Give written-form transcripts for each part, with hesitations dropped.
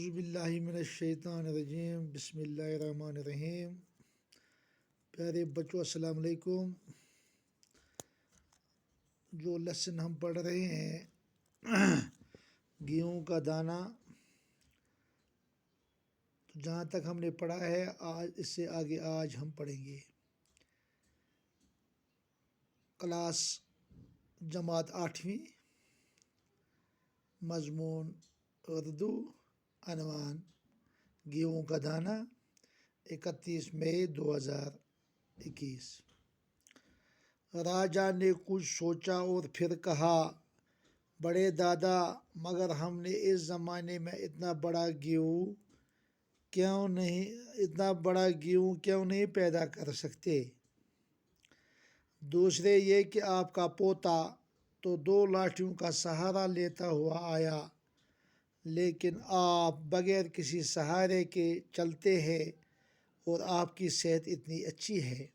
اعوذ باللہ من الشیطان الرجیم بسم اللہ الرحمن الرحیم۔ پیارے بچوں السلام علیکم۔ جو لیسن ہم پڑھ رہے ہیں گیہوں کا دانہ، تو جہاں تک ہم نے پڑھا ہے آج اس سے آگے آج ہم پڑھیں گے۔ کلاس جماعت 8ویں، مضمون اردو، عنوان گیہوں کا دانہ، 31 مئی 2021۔ راجا نے کچھ سوچا اور پھر کہا، بڑے دادا، مگر ہم نے اس زمانے میں اتنا بڑا گیہوں کیوں نہیں پیدا کر سکتے؟ دوسرے یہ کہ آپ کا پوتا تو 2 لاٹھیوں کا سہارا لیتا ہوا آیا، لیکن آپ بغیر کسی سہارے کے چلتے ہیں اور آپ کی صحت اتنی اچھی ہے۔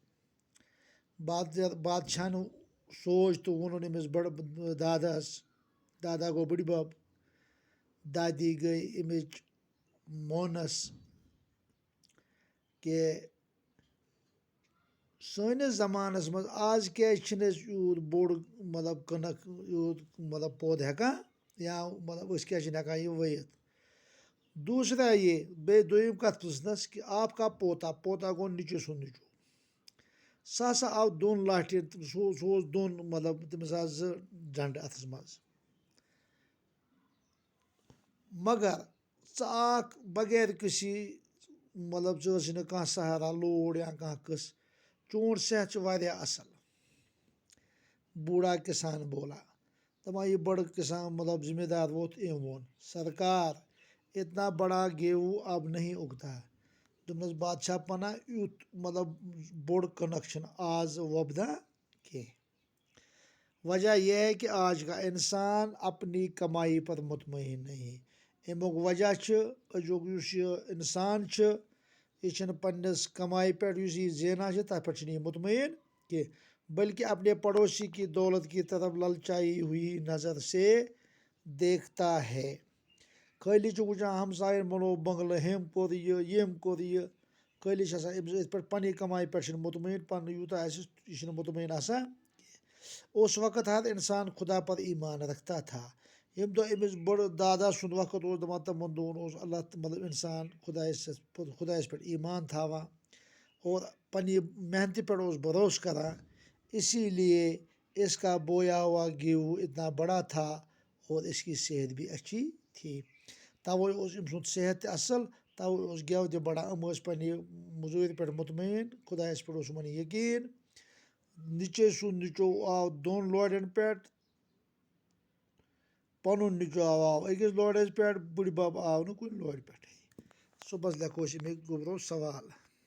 بادشاہ نے سوچ تو انہوں نے مس بڑ دادا کو بڑی بب دادی گئی امچ مونس کہ سٲنِس زمانس منٛز آز کیٛازِ چھِنہٕ أسۍ یوٗت بوٚڑ کٕنک یوٗت پود ہٮ۪کان یا أسۍ کیٛازِ چھِنہٕ ہٮ۪کان یہِ ؤیِتھ۔ دوسرا یہ بیٚیہِ دوٚیِم کَتھ پِرٛژھنَس کہ آپ کا پوتا گوٚو نیٚچوٗ سُنٛد نیٚچوٗ، سُہ ہسا آو 2 لاٹھٮ۪ن، سُہ اوس 2 تٔمِس آسہٕ 2 ڈنٛڈٕ اَتھَس منٛز، مگر ژٕ آکھ بغیر کسی ژٕ ٲسٕے نہٕ کانٛہہ سہارا لوڈ یا کانٛہہ قٕصہٕ، چون صحت چھُ واریاہ اَصٕل۔ بوٗڑا کِسان بولا، دَپان یہِ بڑٕ کِسان ذمہ دار ووٚتھ أمۍ ووٚن، سرکار اتنا بڑا گیہوں اب نہیں اگتا۔ دوٚپنَس بادشاہ پناہ یُتھ بوٚڑ کٕنک چھِنہٕ آز وۄبدان کینٛہہ۔ وجہ یہ ہے کہ آج کا انسان اپنی کمائی پر مطمئن نہیں۔ امیُک وجہ چھِ أزیُک یُس یہِ اِنسان چھِ یہِ چھِنہٕ پنٛنِس کمائی پٮ۪ٹھ یُس یہِ زینان چھِ تَتھ پٮ۪ٹھ چھِنہٕ یہِ مطمئن کینٛہہ، بلکہ اپنے پڑوسی کی دولت کی طرف للچائی ہوئی نظر سے دیکھتا ہے۔ خٲلی چھُ وٕچھان ہمساین بنوو بنٛگلہٕ، ہیٚمۍ کوٚر یہِ ییٚمۍ کوٚر یہِ، خٲلی چھِ آسان أمِس أتھۍ پٮ۪ٹھ پنٛنہِ کمائی پٮ۪ٹھ چھِنہٕ مطمئن، پنُن یوٗتاہ آسہِ یہِ چھِنہٕ مطمئن آسان کینٛہہ۔ اس وقت ہر انسان خدا پر ایمان رکھتا تھا۔ ییٚمہِ دۄہ أمِس بٔڑٕ دادا سُنٛد وقت اوس دَپان تِمن دۄہن اوس اللہ اِنسان خۄدایَس پٮ۪ٹھ ایمان تھاوان اور پنٛنہِ محنتہِ پٮ۪ٹھ اوس بھروسہٕ کران، اسی لیے اس کا بویا ہوا گیہوں اتنا بڑا تھا اور اس کی صحت بھی اچھی تھی۔ تَوَے اوس أمۍ سُنٛد صحت تہِ اَصٕل، تَوَے اوس گٮ۪و تہِ بڑان، یِم ٲسۍ پنٛنہِ مٔزوٗرِ پٮ۪ٹھ مطمئن، خۄدایَس پٮ۪ٹھ اوس یِمن یقیٖن۔ نِچے سُنٛد نیٚچوٗ آو 2 لورٮ۪ن پٮ۪ٹھ، پنُن نیٚچوٗ آو أکِس لورٮ۪س پٮ۪ٹھ، بٕڈِ بب آو نہٕ کُنہِ لورِ پٮ۪ٹھٕے۔ صُبحس لیکھو أسۍ اَمیُک گۄبرو سوال۔